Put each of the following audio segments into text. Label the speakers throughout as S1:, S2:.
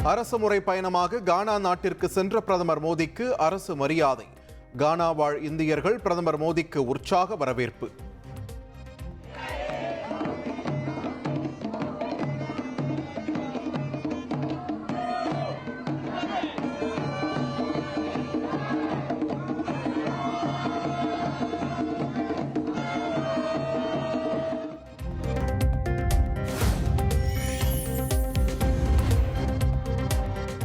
S1: அரசுமுறை பயணமாக கானா நாட்டிற்கு சென்ற பிரதமர் மோடிக்கு அரசு மரியாதை. கானா வாழ் இந்தியர்கள் பிரதமர் மோடிக்கு உற்சாக வரவேற்பு.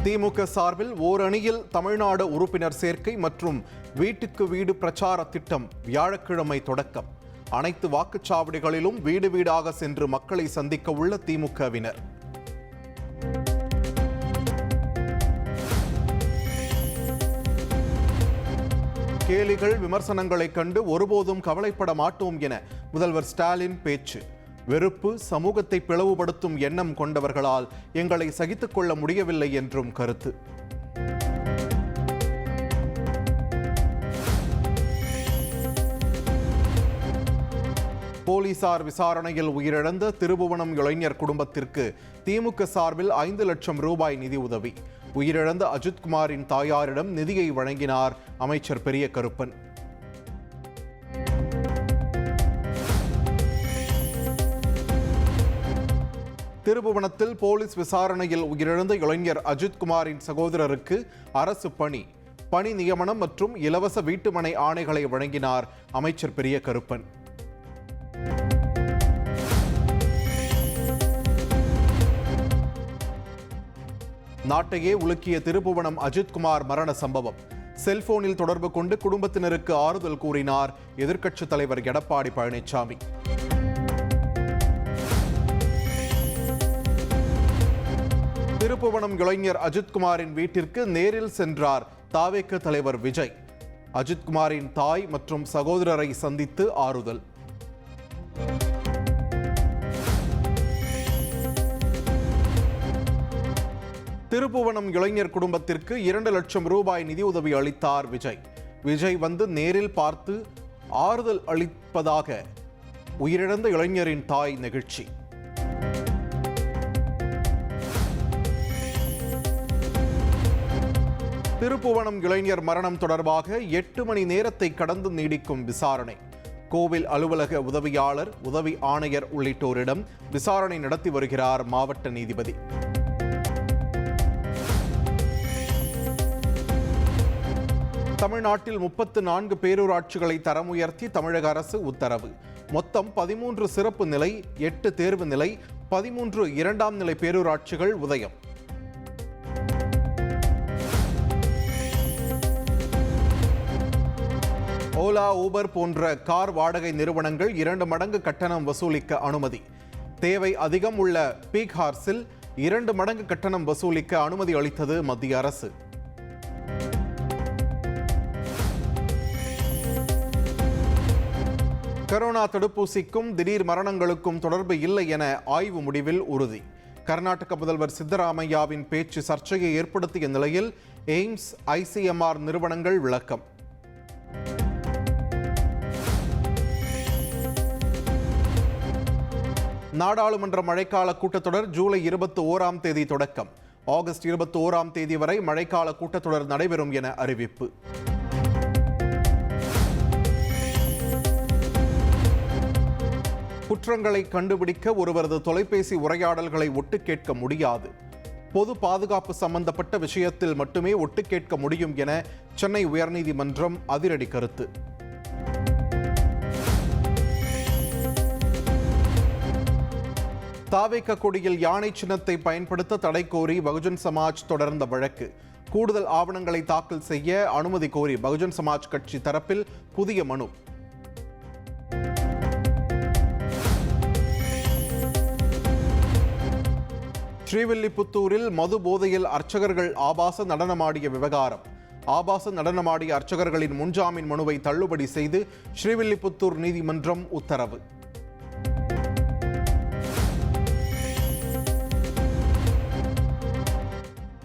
S1: திமுக சார்பில் ஓரணியில் தமிழ்நாடு உறுப்பினர் சேர்க்கை மற்றும் வீட்டுக்கு வீடு பிரச்சார திட்டம் வியாழக்கிழமை தொடக்கம். அனைத்து வாக்குச்சாவடிகளிலும் வீடு வீடாக சென்று மக்களை சந்திக்க உள்ள திமுகவினர். கேலிகள் விமர்சனங்களை கண்டு ஒருபோதும் கவலைப்பட மாட்டோம் என முதல்வர் ஸ்டாலின் பேச்சு. வெறுப்பு சமூகத்தை பிளவுபடுத்தும் எண்ணம் கொண்டவர்களால் எங்களை சகித்துக் கொள்ள முடியவில்லை என்றும் கருத்து. போலீசார் விசாரணையில் உயிரிழந்த திருபுவனம் இளைஞர் குடும்பத்திற்கு திமுக சார்பில் 5 லட்சம் ரூபாய் நிதி உதவி. உயிரிழந்த அஜித்குமாரின் தாயாரிடம் நிதியை வழங்கினார் அமைச்சர் பெரிய கருப்பன். திருபுவனத்தில் போலீஸ் விசாரணையில் உயிரிழந்த இளைஞர் அஜித்குமாரின் சகோதரருக்கு அரசு பணி நியமனம் மற்றும் இலவச வீட்டுமனை ஆணைகளை வழங்கினார் அமைச்சர் பெரிய கருப்பன். நாட்டையே உலுக்கிய திருபுவனம் அஜித்குமார் மரண சம்பவம். செல்போனில் தொடர்பு கொண்டு குடும்பத்தினருக்கு ஆறுதல் கூறினார் எதிர்க்கட்சித் தலைவர் எடப்பாடி பழனிசாமி. திருப்புவனம் இளைஞர் அஜித்குமாரின் வீட்டிற்கு நேரில் சென்றார் தாவேக தலைவர் விஜய். அஜித்குமாரின் தாய் மற்றும் சகோதரரை சந்தித்து ஆறுதல். திருப்புவனம் இளைஞர் குடும்பத்திற்கு 2 லட்சம் ரூபாய் நிதியுதவி அளித்தார் விஜய். விஜய் வந்து நேரில் பார்த்து ஆறுதல் அளிப்பதாக உயிரிழந்த இளைஞரின் தாய் நெகிழ்ச்சி. திருப்புவனம் இளைஞர் மரணம் தொடர்பாக 8 மணி நேரத்தை கடந்து நீடிக்கும் விசாரணை. கோவில் அலுவலக உதவியாளர், உதவி ஆணையர் உள்ளிட்டோரிடம் விசாரணை நடத்தி வருகிறார் மாவட்ட நீதிபதி. தமிழ்நாட்டில் 34 பேரூராட்சிகளை தரம் உயர்த்தி தமிழக அரசு உத்தரவு. மொத்தம் 13 சிறப்பு நிலை, 8 தேர்வு நிலை, 13 2ஆம் நிலை பேரூராட்சிகள் உதயம். ஓலா, ஊபர் போன்ற கார் வாடகை நிறுவனங்கள் 2 மடங்கு கட்டணம் வசூலிக்க அனுமதி. தேவை அதிகம் உள்ள பீக் ஹார்ஸில் 2 மடங்கு கட்டணம் வசூலிக்க அனுமதி அளித்தது மத்திய அரசு. கரோனா தடுப்பூசிக்கும் திடீர் மரணங்களுக்கும் தொடர்பு இல்லை என ஆய்வு முடிவில் உறுதி. கர்நாடக முதல்வர் சித்தராமையாவின் பேச்சு சர்ச்சையை ஏற்படுத்திய நிலையில் எய்ம்ஸ், ICMR நிறுவனங்கள் விளக்கம். நாடாளுமன்ற மழைக்கால கூட்டத்தொடர் ஜூலை 21ஆம் தேதி தொடக்கம். ஆகஸ்ட் 21ஆம் தேதி வரை மழைக்கால கூட்டத்தொடர் நடைபெறும் என அறிவிப்பு. குற்றங்களை கண்டுபிடிக்க ஒருவரது தொலைபேசி உரையாடல்களை ஒட்டு கேட்க முடியாது. பொது பாதுகாப்பு சம்பந்தப்பட்ட விஷயத்தில் மட்டுமே ஒட்டு கேட்க முடியும் என சென்னை உயர்நீதிமன்றம் அதிரடி கருத்து. தாவேக கொடியில் யானை சின்னத்தை பயன்படுத்த தடை கோரி பகுஜன் சமாஜ் தொடர்ந்த வழக்கு. கூடுதல் ஆவணங்களை தாக்கல் செய்ய அனுமதி கோரி பகுஜன் சமாஜ் கட்சி தரப்பில் புதிய மனு. ஸ்ரீவில்லிபுத்தூரில் மது போதையில் அர்ச்சகர்கள் ஆபாச நடனமாடிய விவகாரம். ஆபாச நடனமாடிய அர்ச்சகர்களின் முன்ஜாமீன் மனுவை தள்ளுபடி செய்து ஸ்ரீவில்லிபுத்தூர் நீதிமன்றம் உத்தரவு.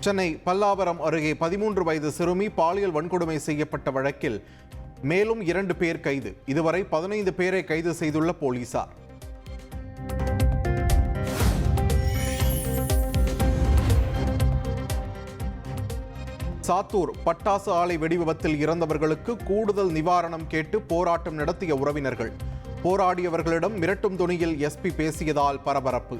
S1: சென்னை பல்லாவரம் அருகே 13 வயது சிறுமி பாலியல் வன்கொடுமை செய்யப்பட்ட வழக்கில் மேலும் 2 பேர் கைது. இதுவரை 15 பேரை கைது செய்துள்ள போலீசார். சாத்தூர் பட்டாசு ஆலை வெடிவிபத்தில் இறந்தவர்களுக்கு கூடுதல் நிவாரணம் கேட்டு போராட்டம் நடத்திய உறவினர்கள். போராடியவர்களிடம் மிரட்டும் துணியில் எஸ்பி பேசியதால் பரபரப்பு.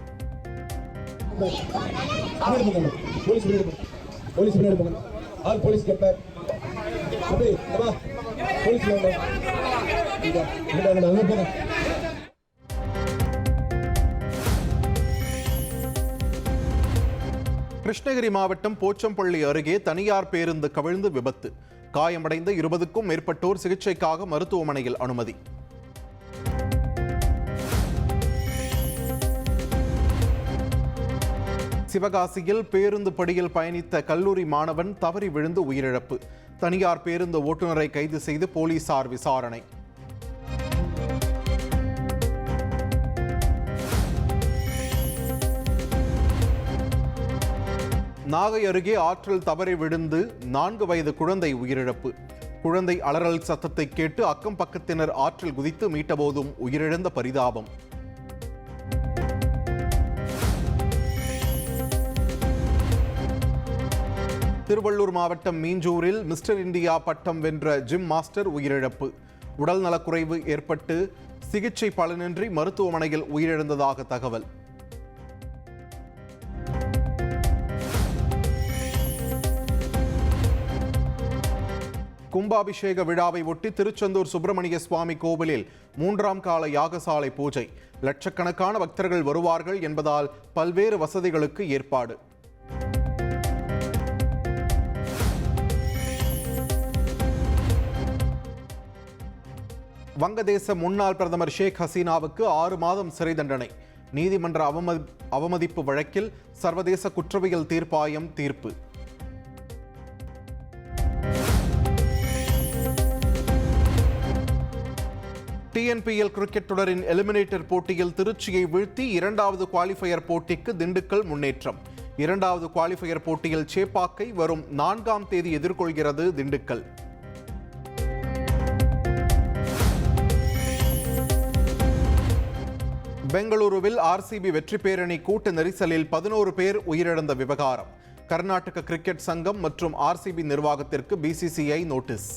S1: கிருஷ்ணகிரி மாவட்டம் போச்சம்பள்ளி அருகே தனியார் பேருந்து கவிழ்ந்து விபத்து. காயமடைந்த 20க்கும் மேற்பட்டோர் சிகிச்சைக்காக மருத்துவமனையில் அனுமதி. சிவகாசியில் பேருந்து படியில் பயணித்த கல்லூரி மாணவன் தவறி விழுந்து உயிரிழப்பு. தனியார் பேருந்து ஓட்டுநரை கைது செய்து போலீசார் விசாரணை. நாகை அருகே ஆற்றில் தவறி விழுந்து 4 வயது குழந்தை உயிரிழப்பு. குழந்தை அலறல் சத்தத்தை கேட்டு அக்கம் பக்கத்தினர் ஆற்றில் குதித்து மீட்டபோதும் உயிரிழந்த பரிதாபம். திருவள்ளூர் மாவட்டம் மீஞ்சூரில் மிஸ்டர் இந்தியா பட்டம் வென்ற ஜிம் மாஸ்டர் உயிரிழப்பு. உடல் நலக்குறைவு ஏற்பட்டு சிகிச்சை பலனின்றி மருத்துவமனையில் உயிரிழந்ததாக தகவல். கும்பாபிஷேக விழாவை ஒட்டி திருச்செந்தூர் சுப்பிரமணிய சுவாமி கோவிலில் 3ஆம் கால யாகசாலை பூஜை. லட்சக்கணக்கான பக்தர்கள் வருவார்கள் என்பதால் பல்வேறு வசதிகளுக்கு ஏற்பாடு. வங்கதேச முன்னாள் பிரதமர் ஷேக் ஹசீனாவுக்கு 6 மாதம் சிறை தண்டனை. நீதிமன்ற அவமதிப்பு வழக்கில் சர்வதேச குற்றவியல் தீர்ப்பாயம் தீர்ப்பு. டிஎன்பிஎல் கிரிக்கெட் தொடரின் எலிமினேட்டர் போட்டியில் திருச்சியை வீழ்த்தி 2வது குவாலிஃபயர் போட்டிக்கு திண்டுக்கல் முன்னேற்றம். 2வது குவாலிஃபயர் போட்டியில் சேப்பாக்கை வரும் 4ஆம் தேதி எதிர்கொள்கிறது திண்டுக்கல். பெங்களூருவில் ஆர்சிபி வெற்றி பேரணி கூட்ட நெரிசலில் 11 பேர் உயிரிழந்த விவகாரம். கர்நாடக கிரிக்கெட் சங்கம் மற்றும் ஆர்சிபி நிர்வாகத்திற்கு பிசிசிஐ நோட்டீஸ்.